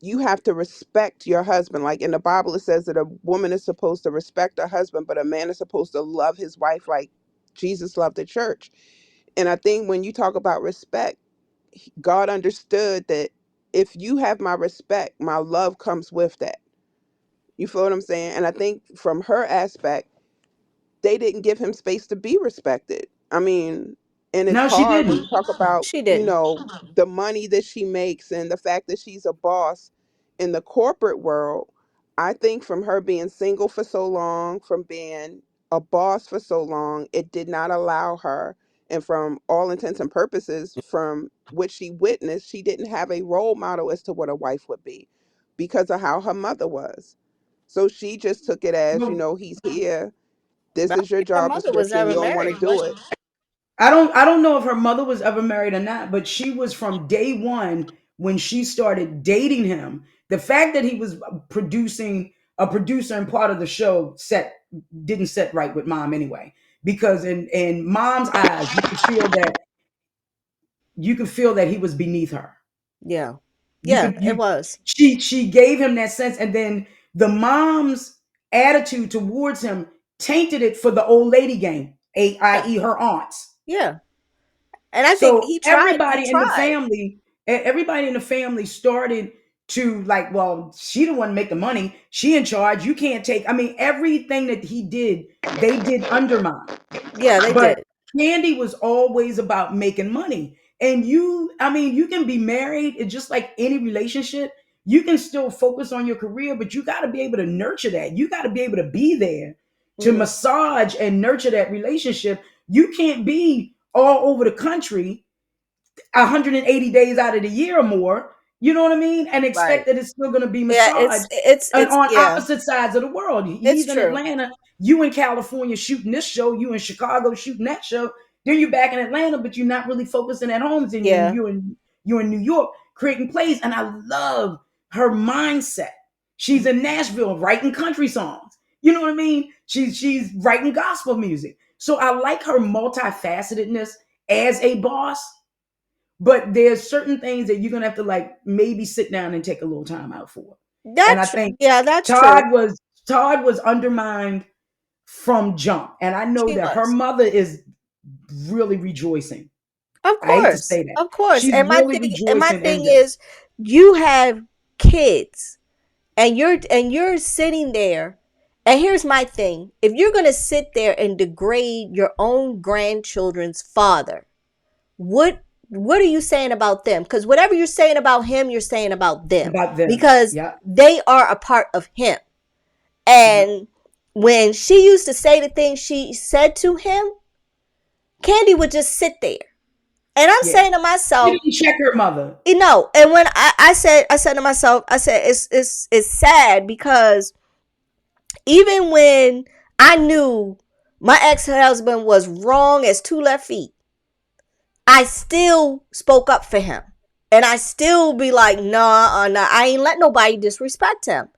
you have to respect your husband. Like in the Bible, it says that a woman is supposed to respect her husband, but a man is supposed to love his wife like Jesus loved the church. And I think when you talk about respect, God understood that if you have my respect, my love comes with that. You feel what I'm saying? And I think from her aspect, they didn't give him space to be respected. And it's No, she hard when you didn't. talk about, She didn't. the money that she makes and the fact that she's a boss in the corporate world. I think from her being single for so long, from being a boss for so long, it did not allow her. And from all intents and purposes, from what she witnessed, she didn't have a role model as to what a wife would be because of how her mother was. So she just took it as, Well, he's here. This I don't is your think her job mother was description. ever You don't want to married. do it. I don't know if her mother was ever married or not, but she was from day one when she started dating him. The fact that he was producing a producer and part of the show didn't set right with mom anyway. Because in mom's eyes, you could feel that he was beneath her. Yeah. You Yeah, could it you was. she gave him that sense, and then the mom's attitude towards him tainted it for the old lady game, Yeah. i.e. her aunts. Yeah. And I think So everybody in the family started to like, well, she the one make the money. She in charge. You can't take. Everything that he did, they did undermine. Yeah, they But did. Candy was always about making money. And you can be married. It's just like any relationship. You can still focus on your career, but you got to be able to nurture that. You got to be able to be there to Mm-hmm. massage and nurture that relationship. You can't be all over the country 180 days out of the year or more, you know what I mean? And expect Right. that it's still going to be Yeah, massaged and it's on yeah, opposite sides of the world. it's He's in true. Atlanta, you in California shooting this show, you in Chicago shooting that show. Then you're back in Atlanta, but you're not really focusing at home. And Yeah. you're in New York creating plays. And I love her mindset. She's in Nashville writing country songs. You know what I mean? She's writing gospel music. So I like her multifacetedness as a boss, but there's certain things that you're gonna have to like maybe sit down and take a little time out for. And I think That's Todd true. was Todd was undermined from jump. And I know She that her was. mother is really rejoicing. Of I hate to course. say that. Of course. She's really And my rejoicing in thing this. is, you have kids, and you're sitting there, and here's my thing. If you're going to sit there and degrade your own grandchildren's father, what what are you saying about them? Because whatever you're saying about him, you're saying about them. About them. Because Yep. they are a part of him. Yep. And when she used to say the things she said to him, Candy would just sit there. And I'm saying to myself, she didn't check her mother. You know, and when I said to myself, I said it's sad because even when I knew my ex-husband was wrong as two left feet, I still spoke up for him. And I still be like, nah, I ain't let nobody disrespect him.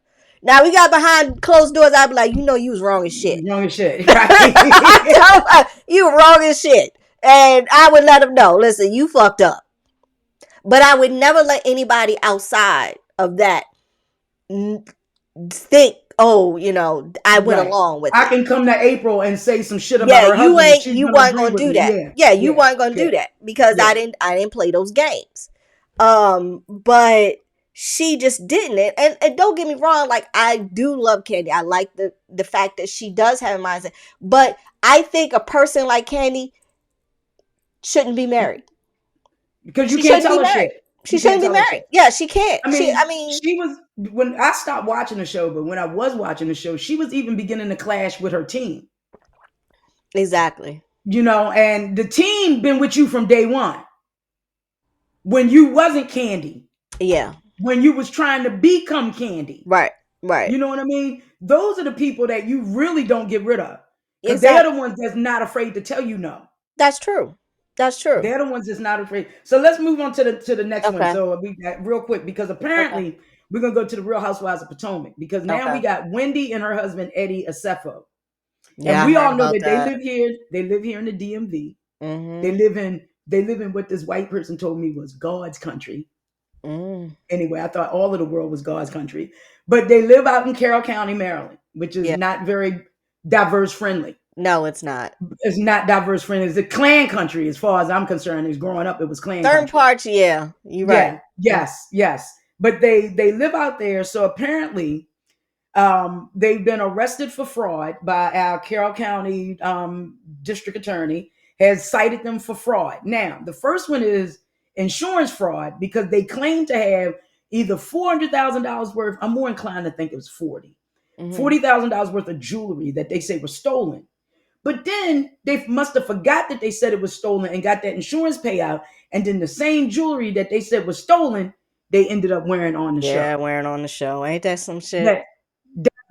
Now we got behind closed doors, I'd be like, you know, you was wrong as shit. Wrong as shit. Right. You were wrong as shit. And I would let him know, listen, you fucked up. But I would never let anybody outside of that think, oh, you know, I went along with it. I can come to April and say some shit about her husband. You weren't gonna do that. You weren't gonna do that because I didn't play those games. But she just didn't. And don't get me wrong, like I do love Candy. I like the fact that she does have a mindset. But I think a person like Candy shouldn't be married. Because you can't tell her shit. She shouldn't be married. Yeah, she can't. I mean, she was, when I stopped watching the show, but when I was watching the show, she was even beginning to clash with her team. Exactly. You know, and the team been with you from day one. When you wasn't Candy. Yeah. When you was trying to become Candy. Right. You know what I mean? Those are the people that you really don't get rid of. Because they're the ones that's not afraid to tell you no. That's true. They're the ones that's not afraid. So let's move on to the next one. So we got real quick, because apparently we're gonna go to the Real Housewives of Potomac, because now we got Wendy and her husband Eddie Acefo. And we all know that they live here. They live here in the DMV. Mm-hmm. They live in what this white person told me was God's country. Anyway, I thought all of the world was God's country, but they live out in Carroll County, Maryland, which is not very diverse friendly. No, it's not. It's not diverse friendly. It's a Klan country, as far as I'm concerned. As growing up, it was Klan. Certain parts, you're right. Yes. But they live out there. So apparently, they've been arrested for fraud by our Carroll County district attorney. Has cited them for fraud. Now, the first one is insurance fraud, because they claim to have either $400,000 worth. I'm more inclined to think it was $40,000 worth of jewelry that they say was stolen. But then they must have forgot that they said it was stolen and got that insurance payout. And then the same jewelry that they said was stolen, they ended up wearing on the show. Yeah, wearing on the show. Ain't that some shit? That's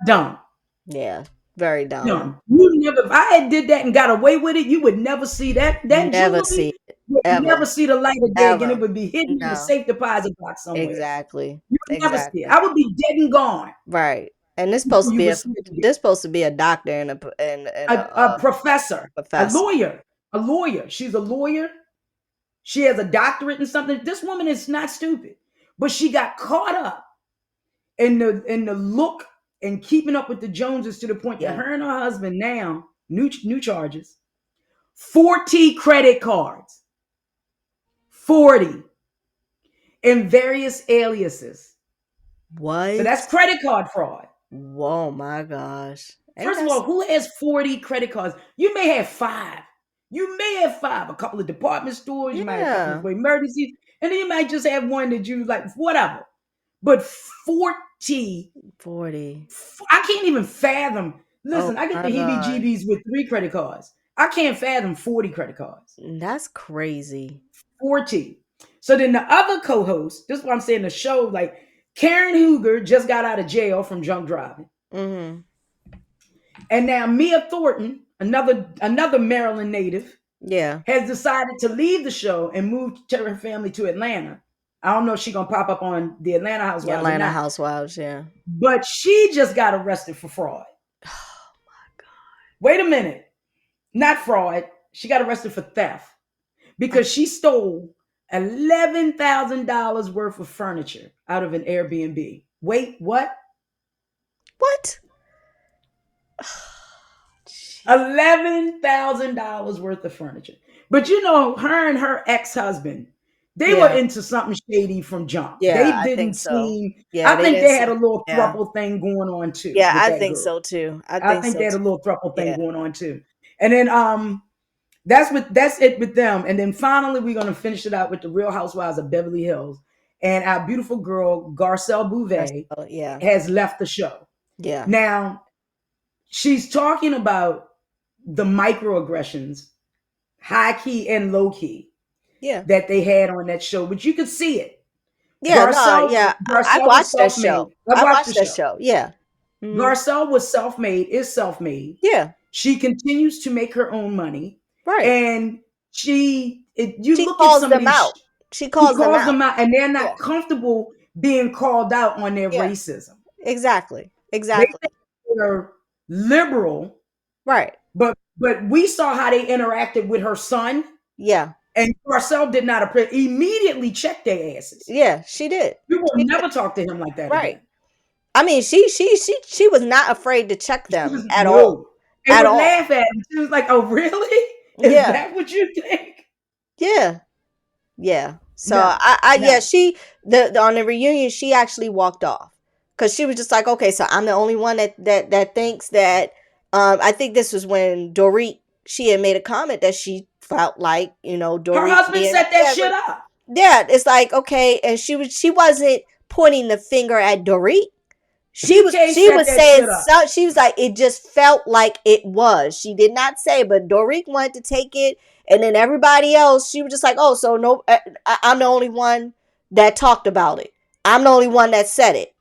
dumb. Yeah, very dumb. You never, if I had did that and got away with it, you would never see that never jewelry. See it. You would never see the light of day, and it would be hidden in a safe deposit box somewhere. Exactly. You would never see it. I would be dead and gone. Right. And this supposed to be a doctor and a professor, a lawyer. She's a lawyer. She has a doctorate in something. This woman is not stupid, but she got caught up in the look and keeping up with the Joneses to the point that her and her husband now new charges, 40 credit cards, 40 in various aliases. What? So that's credit card fraud. Whoa, my gosh. First of all, who has 40 credit cards? You may have 5. A couple of department stores. You might have a couple of emergencies. And then you might just have one that you like, whatever. But 40. I can't even fathom. Listen, I get the heebie-jeebies with 3 credit cards. I can't fathom 40 credit cards. That's crazy. 40. So then the other co-host, this is what I'm saying, the show, like, Karen Hooger just got out of jail from drunk driving. Mm-hmm. And now Mia Thornton, another Maryland native, has decided to leave the show and move her family to Atlanta. I don't know if she's going to pop up on the Atlanta Housewives. Yeah. But she just got arrested for fraud. Oh, my God. Wait a minute. Not fraud. She got arrested for theft because she stole $11,000 worth of furniture out of an Airbnb. Wait, what? What? $11,000 worth of furniture. But you know, her and her ex-husband, they were into something shady from jump. Yeah, they didn't seem. I think they had a little throuple thing going on too. Yeah, I think so too. I think they had a little throuple thing going on too. And then That's it with them. And then finally, we're gonna finish it out with the Real Housewives of Beverly Hills, and our beautiful girl Garcelle Bouvet So, yeah. has left the show. Yeah. Now she's talking about the microaggressions, high key and low key, Yeah. that they had on that show, but you could see it. Yeah. No. Yeah. I Garcelle was watched that self-made. show. I I watched the watched that show. show. Yeah. Mhm. Garcelle was self-made, is self-made. Yeah. She continues to make her own money. Right. And she look calls at some of them these, out. She calls them out. and they're not Yeah. comfortable being called out on their Yeah. racism. Exactly. They Exactly. think they're liberal, Right. but we saw how they interacted with her son, Yeah. and Garcelle did not immediately check their asses. Yeah. She did. You will She never did. talk to him like that Right. again. I mean, she was not afraid to check them at No. all. And At would all. laugh at him. She was like, "Oh, really? Is Yeah. that what you think?" Yeah. Yeah. So No. yeah, she on the reunion she actually walked off because she was just like, okay, so I'm the only one that thinks that. I think this was when Dorit, she had made a comment that she felt like, Dorit. Her husband set that shit up. Yeah, it's like, okay, and she wasn't pointing the finger at Dorit. She was saying so, she was like, it just felt like it was. She did not say, but Dorit wanted to take it, and then everybody else, she was just like, oh, so no, I'm the only one that talked about it. I'm the only one that said it.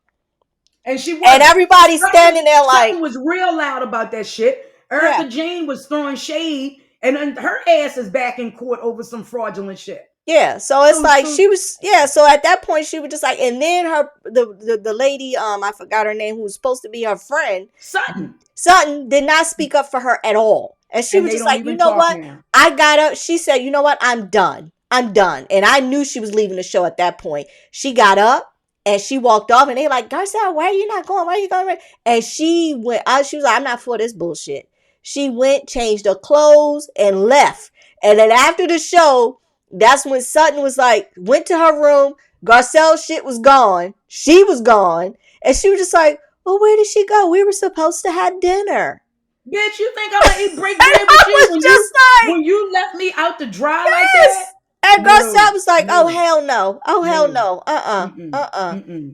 And everybody's standing there like, Sutton was real loud about that shit. Erica Jane was throwing shade, and then her ass is back in court over some fraudulent shit. Yeah, so it's she was, so at that point she was just like, and then the lady, I forgot her name, who was supposed to be her friend, Sutton did not speak up for her at all. And she was just like, you know what? I got up. She said, you know what? I'm done. And I knew she was leaving the show at that point. She got up and she walked off, and they like, Garcelle, why are you not going? Why are you going? And she went out. She was like, I'm not for this bullshit. She went, changed her clothes, and left. And then after the show, that's when Sutton was like, went to her room. Garcelle's shit was gone. She was gone. And she was just like, well, where did she go? We were supposed to have dinner. Bitch, you think I'm gonna eat break bread with you when you left me out to dry like that? And Garcelle was like, oh, hell no. Oh, hell no.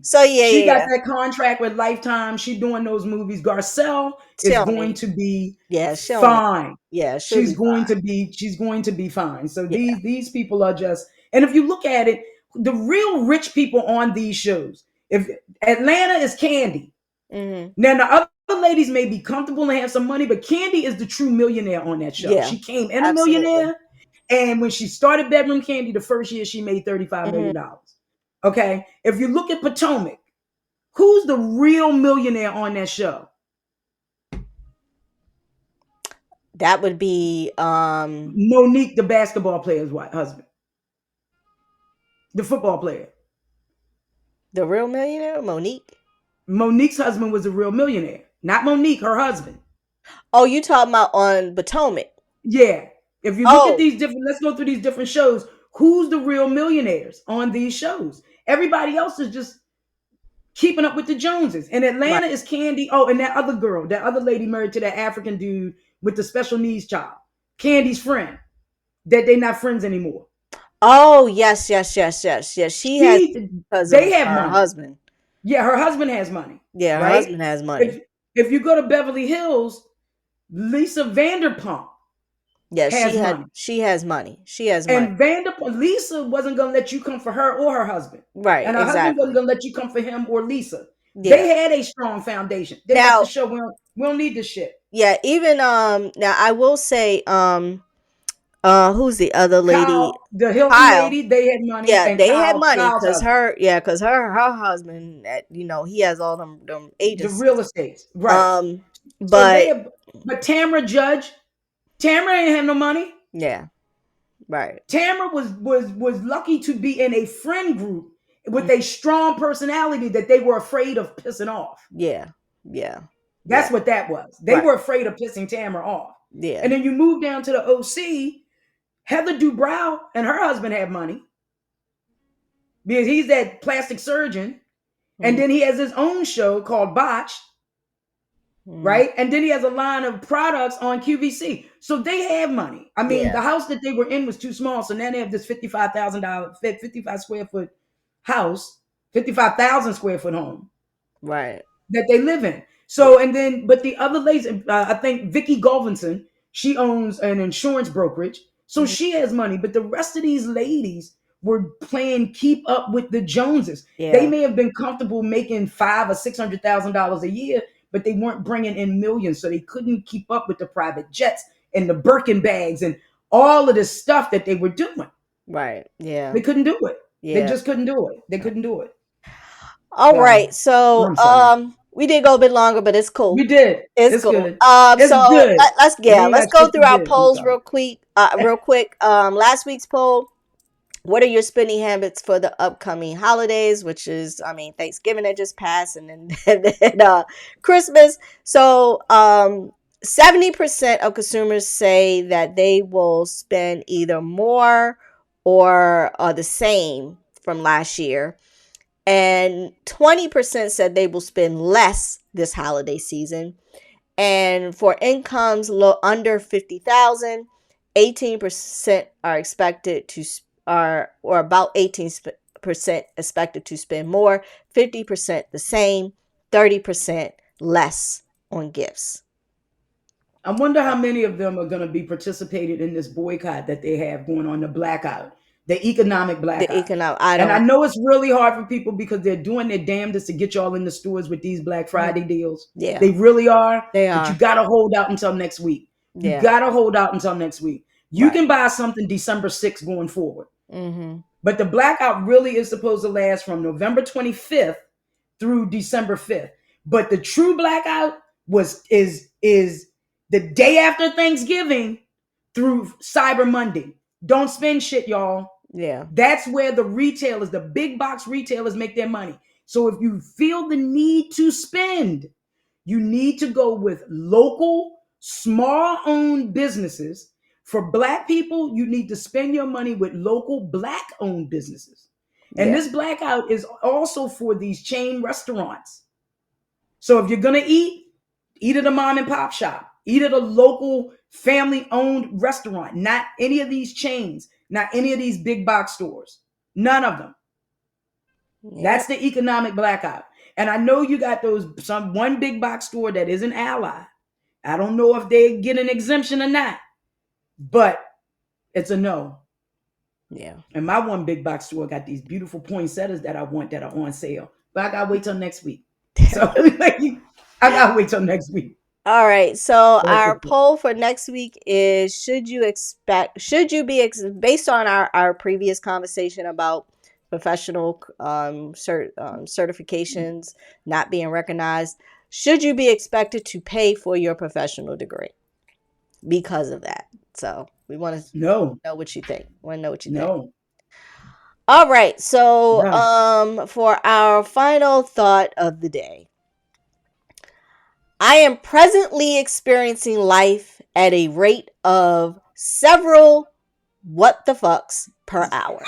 So, yeah, she got that contract with Lifetime. She doing those movies. Garcelle is going to be fine. Yeah, she's going to be fine. So these people are just, and if you look at it, the real rich people on these shows, if Atlanta is Candy. Mm-hmm. Now, the other ladies may be comfortable and have some money, but Candy is the true millionaire on that show. She came in a millionaire. And when she started Bedroom Candy, the first year she made $35 million. Okay. If you look at Potomac, who's the real millionaire on that show? That would be Monique, the basketball player's husband. The football player. The real millionaire, Monique? Monique's husband was a real millionaire. Not Monique, her husband. Oh, you talking about on Potomac? Yeah. If you look at these let's go through these different shows. Who's the real millionaires on these shows? Everybody else is just keeping up with the Joneses. And Atlanta is Candy. Oh, and that other girl, that other lady married to that African dude with the special needs child. Candy's friend. That they're not friends anymore. Oh, yes. She has because they have her husband. Yeah, her husband has money. Yeah, her husband has money. If you go to Beverly Hills, Lisa Vanderpump. Yeah, she has money. And Lisa wasn't gonna let you come for her or her husband. Right. And her husband wasn't gonna let you come for him or Lisa. Yeah. They had a strong foundation. They got the show. We don't need this shit. Yeah, even now I will say, who's the other lady? Kyle, the Hilton lady, they had money. Yeah, they had money because her husband, he has all them agencies. The real estate. Right. But Tamara Judge, Tamara ain't have no money. Yeah. Right. Tamara was lucky to be in a friend group with a strong personality that they were afraid of pissing off. Yeah. Yeah. That's what that was. They were afraid of pissing Tamara off. Yeah. And then you move down to the OC, Heather Dubrow and her husband have money because he's that plastic surgeon. Mm-hmm. And then he has his own show called Botch. Mm-hmm. Right. And then he has a line of products on QVC. So they have money. I mean, Yeah. the house that they were in was too small, so now they have this $55,000, 55 square foot house, 55,000 square foot home Right. that they live in. So, and then, but the other lady, I think Vicky Golvinson, she owns an insurance brokerage, so Mhm. she has money. But the rest of these ladies were playing keep up with the Joneses. They Yeah. may have been comfortable making $500,000 or $600,000 a year, but they weren't bringing in millions, so they couldn't keep up with the private jets and the Birkin bags and all of the stuff that they were doing. Right. Yeah. They couldn't do it. They Yeah. just couldn't do it. They couldn't do it. All So, right. So I'm sorry. we did go a bit longer, but it's cool. We did. It's It's cool. good. It's So good. let's Let's go shit through to our good. I'm polls sorry. real quick. Real quick. Last week's poll. What are your spending habits for the upcoming holidays? Which is, I mean, Thanksgiving that just passed, and then Christmas. So 70% of consumers say that they will spend either more or the same from last year. And 20% said they will spend less this holiday season. And for incomes under 50,000, 18% are expected to or about 18% expected to spend more, 50% the same, 30% less on gifts. I wonder how many of them are going to be participated in this boycott that they have going on, the blackout, the economic blackout. And I know it's really hard for people because they're doing their damnedest to get y'all in the stores with these Black Friday deals. Yeah. They really are. They But are. you got to hold out until next week. You Yeah. got to hold out until next week. You Right. can buy something December 6th going forward. Mm-hmm. But the blackout really is supposed to last from November 25th through December 5th. But the true blackout is the day after Thanksgiving through Cyber Monday. Don't spend shit, y'all. Yeah. That's where the retailers, the big box retailers, make their money. So if you feel the need to spend, you need to go with local, small owned businesses. For Black people, you need to spend your money with local Black owned businesses. And this blackout is also for these chain restaurants. So if you're going to eat at a mom and pop shop, eat at a local family owned restaurant, not any of these chains, not any of these big box stores, none of them. Yeah. That's the economic blackout. And I know you got one big box store that is an ally. I don't know if they get an exemption or not, but it's a no. Yeah. And my one big box store got these beautiful poinsettias that I want that are on sale, but I gotta wait till next week. So I gotta wait till next week. All right. So our poll for next week is: should you be based on our previous conversation about professional certifications not being recognized, should you be expected to pay for your professional degree because of that? So we want to know what you think. Think. All right. So for our final thought of the day, I am presently experiencing life at a rate of several what the fucks per hour.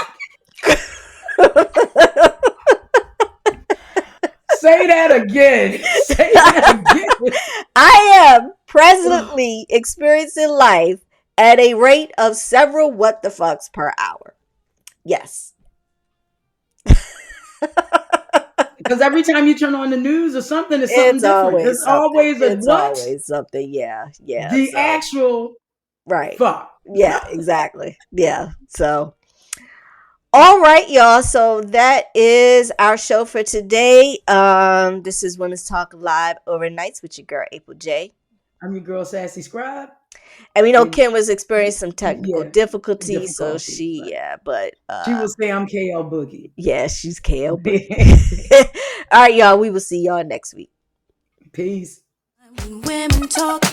Say that again. Say that again. I am presently experiencing life at a rate of several what the fucks per hour. Yes. Because every time you turn on the news or something, it's something different. It's always a what? It's always something. Yeah. The actual right. fuck. Yeah, exactly. Yeah. So, all right, y'all. So that is our show for today. This is Women's Talk Live Overnights with your girl April J. I'm your girl SassyScribe. And we know Kim was experiencing some technical difficulties, so she but she will say I'm KL Boogie. Yeah, she's KL Boogie. All right, y'all. We will see y'all next week. Peace. When women talk.